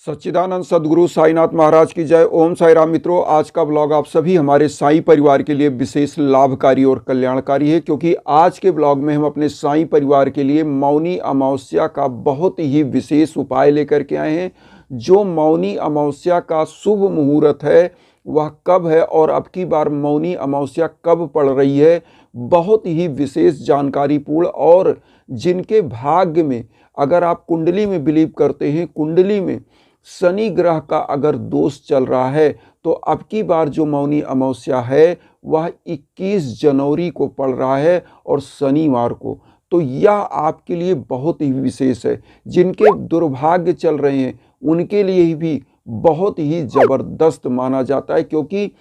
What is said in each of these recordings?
सच्चिदानंद सद्गुरु साईनाथ महाराज की जय। ओम साई राम। मित्रों, आज का ब्लॉग आप सभी हमारे साईं परिवार के लिए विशेष लाभकारी और कल्याणकारी है, क्योंकि आज के ब्लॉग में हम अपने साईं परिवार के लिए मौनी अमावस्या का बहुत ही विशेष उपाय लेकर के आए हैं। जो मौनी अमावस्या का शुभ मुहूर्त है वह कब है और अब की बार मौनी अमावस्या कब पड़ रही है, बहुत ही विशेष जानकारीपूर्ण। और जिनके भाग्य में, अगर आप कुंडली में बिलीव करते हैं, कुंडली में शनि ग्रह का अगर दोष चल रहा है, तो अब की बार जो मौनी अमावस्या है वह 21 जनवरी को पड़ रहा है और शनिवार को। तो यह आपके लिए बहुत ही विशेष है। जिनके दुर्भाग्य चल रहे हैं उनके लिए भी बहुत ही जबरदस्त माना जाता है, क्योंकि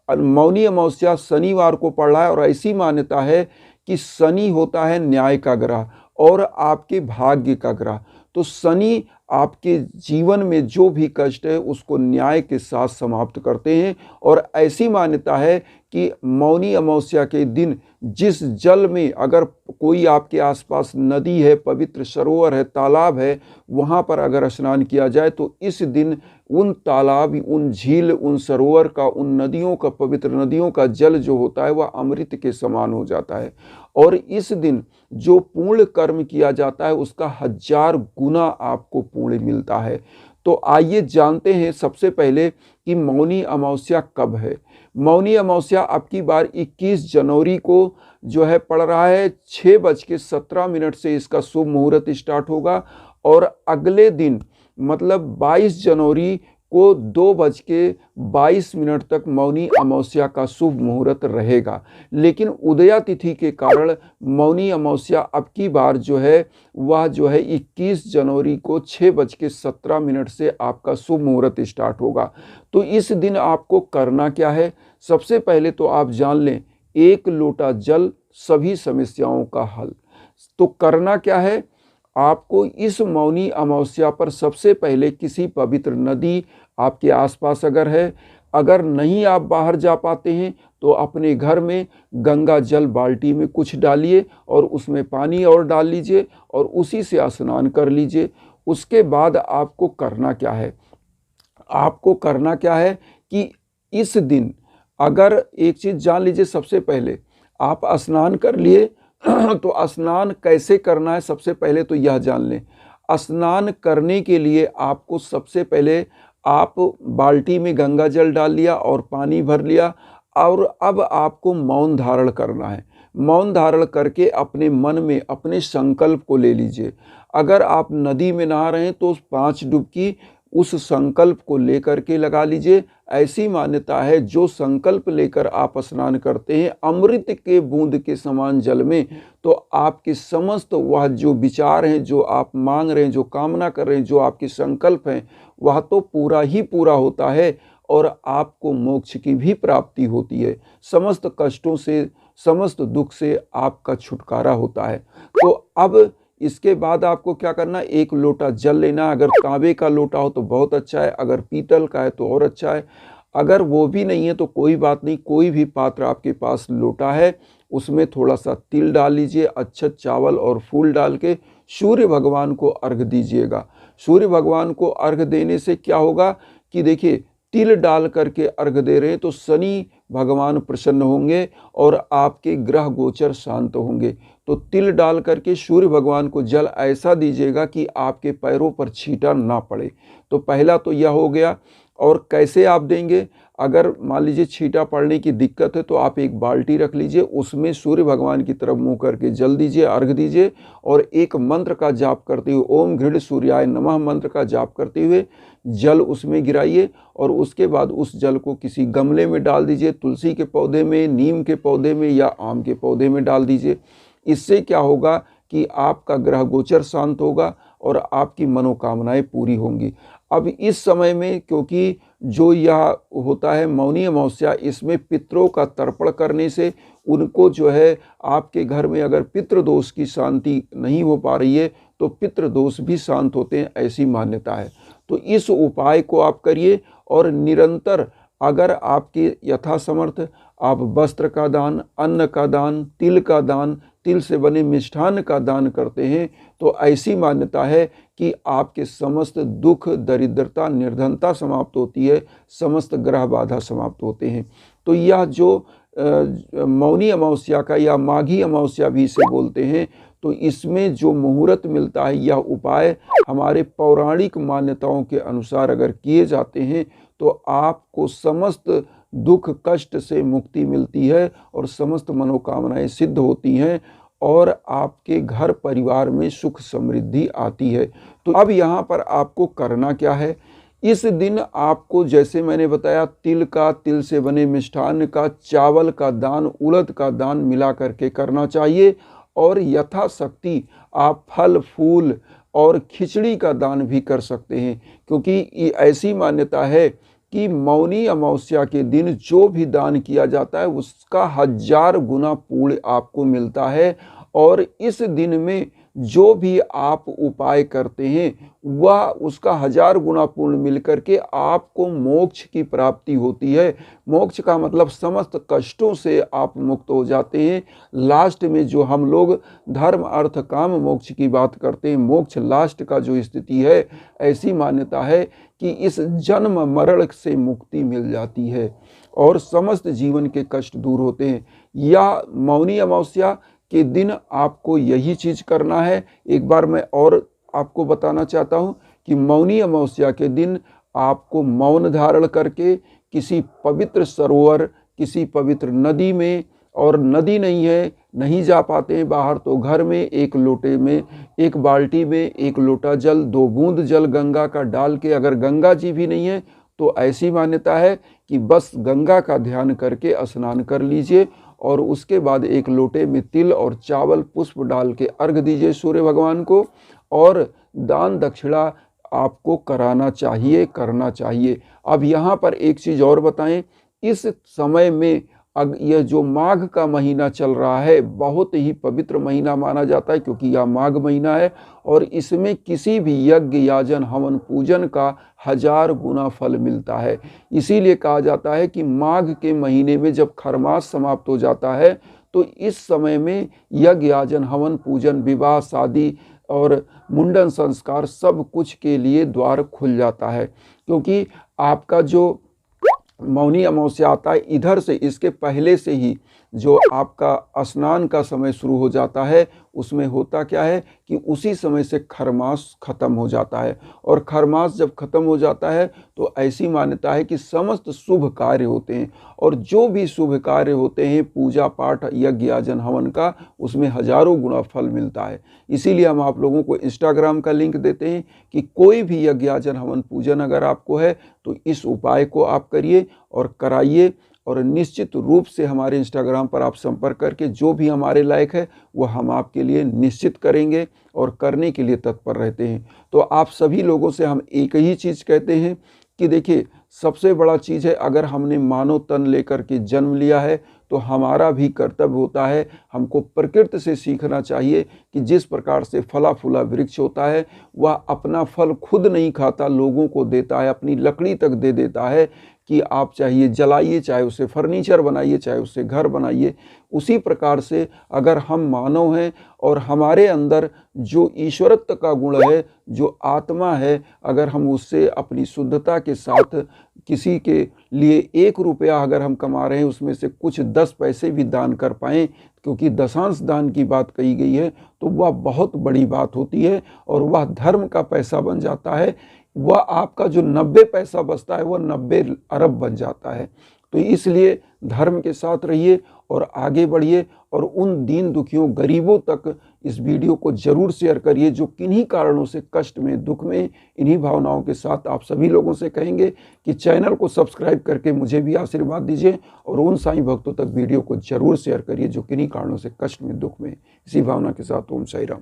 मौनी अमावस्या शनिवार को पड़ रहा है। और ऐसी मान्यता है कि शनि होता है न्याय का ग्रह और आपके भाग्य का ग्रह। तो शनि आपके जीवन में जो भी कष्ट है उसको न्याय के साथ समाप्त करते हैं। और ऐसी मान्यता है कि मौनी अमावस्या के दिन जिस जल में, अगर कोई आपके आसपास नदी है, पवित्र सरोवर है, तालाब है, वहाँ पर अगर स्नान किया जाए तो इस दिन उन तालाब, उन झील, उन सरोवर का, उन नदियों का, पवित्र नदियों का जल जो होता है वह अमृत के समान हो जाता है। और इस दिन जो पुण्य कर्म किया जाता है उसका 1000 गुना आपको पुण्य मिलता है। तो आइए जानते हैं सबसे पहले कि मौनी अमावस्या कब है। मौनी अमावस्या अब की बार 21 जनवरी को जो है पड़ रहा है। 6:17 से इसका शुभ मुहूर्त स्टार्ट होगा और अगले दिन मतलब 22 जनवरी को 2:22 तक मौनी अमावस्या का शुभ मुहूर्त रहेगा। लेकिन उदया तिथि के कारण मौनी अमावस्या अब की बार जो है वह जो है 21 जनवरी को 6:17 से आपका शुभ मुहूर्त स्टार्ट होगा। तो इस दिन आपको करना क्या है, सबसे पहले तो आप जान लें, 1 लोटा जल सभी समस्याओं का हल। तो करना क्या है, आपको इस मौनी अमावस्या पर सबसे पहले किसी पवित्र नदी आपके आसपास अगर है, अगर नहीं आप बाहर जा पाते हैं तो अपने घर में गंगा जल बाल्टी में कुछ डालिए और उसमें पानी और डाल लीजिए और उसी से स्नान कर लीजिए। उसके बाद आपको करना क्या है, आपको करना क्या है कि इस दिन, अगर एक चीज़ जान लीजिए, सबसे पहले आप स्नान कर लिए तो स्नान कैसे करना है सबसे पहले तो यह जान लें। स्नान करने के लिए आपको सबसे पहले आप बाल्टी में गंगा जल डाल लिया और पानी भर लिया और अब आपको मौन धारण करना है। मौन धारण करके अपने मन में अपने संकल्प को ले लीजिए। अगर आप नदी में नहा रहे हैं तो 5 डुबकी उस संकल्प को लेकर के लगा लीजिए। ऐसी मान्यता है जो संकल्प लेकर आप स्नान करते हैं अमृत के बूंद के समान जल में, तो आपके समस्त वह जो विचार हैं, जो आप मांग रहे हैं, जो कामना कर रहे हैं, जो आपके संकल्प हैं, वह तो पूरा ही पूरा होता है और आपको मोक्ष की भी प्राप्ति होती है। समस्त कष्टों से, समस्त दुख से आपका छुटकारा होता है। तो अब इसके बाद आपको क्या करना, 1 लोटा जल लेना। अगर तांबे का लोटा हो तो बहुत अच्छा है, अगर पीतल का है तो और अच्छा है। अगर वो भी नहीं है तो कोई बात नहीं, कोई भी पात्र आपके पास लोटा है उसमें थोड़ा सा तिल डाल लीजिए, अच्छत चावल और फूल डाल के सूर्य भगवान को अर्घ दीजिएगा। सूर्य भगवान को अर्घ देने से क्या होगा कि देखिए, तिल डाल करके अर्घ दे रहे हैं तो शनि भगवान प्रसन्न होंगे और आपके ग्रह गोचर शांत होंगे। तो तिल डाल करके सूर्य भगवान को जल ऐसा दीजिएगा कि आपके पैरों पर छींटा ना पड़े। तो पहला तो यह हो गया। और कैसे आप देंगे, अगर मान लीजिए छींटा पड़ने की दिक्कत है तो आप एक बाल्टी रख लीजिए, उसमें सूर्य भगवान की तरफ मुँह करके जल दीजिए, अर्घ दीजिए और एक मंत्र का जाप करते हुए, ओम घृण सूर्याय नमः मंत्र का जाप करते हुए जल उसमें गिराइए। और उसके बाद उस जल को किसी गमले में डाल दीजिए, तुलसी के पौधे में, नीम के पौधे में या आम के पौधे में डाल दीजिए। इससे क्या होगा कि आपका ग्रह गोचर शांत होगा और आपकी मनोकामनाएं पूरी होंगी। अब इस समय में, क्योंकि जो यह होता है मौनी अमावस्या, इसमें पितरों का तर्पण करने से उनको जो है, आपके घर में अगर पितृदोष की शांति नहीं हो पा रही है तो पितृदोष भी शांत होते हैं, ऐसी मान्यता है। तो इस उपाय को आप करिए और निरंतर, अगर आपके यथासमर्थ आप वस्त्र का दान, अन्न का दान, तिल का दान, तिल से बने मिष्ठान्न का दान करते हैं तो ऐसी मान्यता है कि आपके समस्त दुख, दरिद्रता, निर्धनता समाप्त होती है, समस्त ग्रह बाधा समाप्त होते हैं। तो यह जो मौनी अमावस्या का या माघी अमावस्या भी इसे बोलते हैं, तो इसमें जो मुहूर्त मिलता है, यह उपाय हमारे पौराणिक मान्यताओं के अनुसार अगर किए जाते हैं तो आपको समस्त दुख कष्ट से मुक्ति मिलती है और समस्त मनोकामनाएं सिद्ध होती हैं और आपके घर परिवार में सुख समृद्धि आती है। तो अब यहाँ पर आपको करना क्या है, इस दिन आपको जैसे मैंने बताया तिल का, तिल से बने मिष्ठान्न का, चावल का दान, उड़द का दान मिला करके करना चाहिए और यथाशक्ति आप फल फूल और खिचड़ी का दान भी कर सकते हैं, क्योंकि ऐसी मान्यता है कि मौनी अमावस्या के दिन जो भी दान किया जाता है उसका 1000 गुना पुण्य आपको मिलता है। और इस दिन में जो भी आप उपाय करते हैं वह उसका 1000 गुना पुण्य मिलकर के आपको मोक्ष की प्राप्ति होती है। मोक्ष का मतलब समस्त कष्टों से आप मुक्त हो जाते हैं। लास्ट में जो हम लोग धर्म अर्थ काम मोक्ष की बात करते हैं, मोक्ष लास्ट का जो स्थिति है, ऐसी मान्यता है कि इस जन्म मरण से मुक्ति मिल जाती है और समस्त जीवन के कष्ट दूर होते हैं। या मौनी अमावस्या के दिन आपको यही चीज़ करना है। एक बार मैं और आपको बताना चाहता हूँ कि मौनी अमावस्या के दिन आपको मौन धारण करके किसी पवित्र सरोवर, किसी पवित्र नदी में, और नदी नहीं है, नहीं जा पाते हैं बाहर, तो घर में एक लोटे में, एक बाल्टी में 1 लोटा जल, 2 बूंद जल गंगा का डाल के, अगर गंगा जी भी नहीं है तो ऐसी मान्यता है कि बस गंगा का ध्यान करके स्नान कर लीजिए और उसके बाद 1 लोटे में तिल और चावल पुष्प डाल के अर्घ दीजिए सूर्य भगवान को। और दान दक्षिणा आपको कराना चाहिए, करना चाहिए। अब यहाँ पर एक चीज़ और बताएं, इस समय में यह जो माघ का महीना चल रहा है बहुत ही पवित्र महीना माना जाता है, क्योंकि यह माघ महीना है और इसमें किसी भी यज्ञ याजन हवन पूजन का 1000 गुना फल मिलता है। इसीलिए कहा जाता है कि माघ के महीने में जब खरमास समाप्त हो जाता है तो इस समय में यज्ञ याजन हवन पूजन, विवाह शादी और मुंडन संस्कार सब कुछ के लिए द्वार खुल जाता है। क्योंकि आपका जो मौनी अमावस्या आता है इधर से, इसके पहले से ही जो आपका स्नान का समय शुरू हो जाता है, उसमें होता क्या है कि उसी समय से खरमास खत्म हो जाता है। और खरमास जब खत्म हो जाता है तो ऐसी मान्यता है कि समस्त शुभ कार्य होते हैं, और जो भी शुभ कार्य होते हैं, पूजा पाठ यज्ञ याजन हवन का, उसमें हजारों गुना फल मिलता है। इसीलिए हम आप लोगों को इंस्टाग्राम का लिंक देते हैं कि कोई भी यज्ञ याजन हवन पूजन अगर आपको है तो इस उपाय को आप करिए और कराइए, और निश्चित रूप से हमारे इंस्टाग्राम पर आप संपर्क करके जो भी हमारे लायक है वह हम आपके लिए निश्चित करेंगे और करने के लिए तत्पर रहते हैं। तो आप सभी लोगों से हम एक ही चीज़ कहते हैं कि देखिए, सबसे बड़ा चीज़ है, अगर हमने मानव तन लेकर के जन्म लिया है तो हमारा भी कर्तव्य होता है, हमको प्रकृति से सीखना चाहिए कि जिस प्रकार से फला फूला वृक्ष होता है वह अपना फल खुद नहीं खाता, लोगों को देता है, अपनी लकड़ी तक दे देता है कि आप चाहिए जलाइए, चाहे उससे फर्नीचर बनाइए, चाहे उससे घर बनाइए। उसी प्रकार से अगर हम मानव हैं और हमारे अंदर जो ईश्वरत्व का गुण है, जो आत्मा है, अगर हम उससे अपनी शुद्धता के साथ किसी के लिए 1 रुपया अगर हम कमा रहे हैं, उसमें से कुछ 10 पैसे भी दान कर पाएँ, क्योंकि दशांश दान की बात कही गई है, तो वह बहुत बड़ी बात होती है और वह धर्म का पैसा बन जाता है। वह आपका जो 90 पैसा बचता है वह 90 अरब बन जाता है। तो इसलिए धर्म के साथ रहिए और आगे बढ़िए, और उन दीन दुखियों गरीबों तक इस वीडियो को जरूर शेयर करिए जो किन्हीं कारणों से कष्ट में, दुख में। इन्हीं भावनाओं के साथ आप सभी लोगों से कहेंगे कि चैनल को सब्सक्राइब करके मुझे भी आशीर्वाद दीजिए और उन साईं भक्तों तक वीडियो को जरूर शेयर करिए जो किन्हीं कारणों से कष्ट में, दुख में। इसी भावना के साथ ओम साई राम।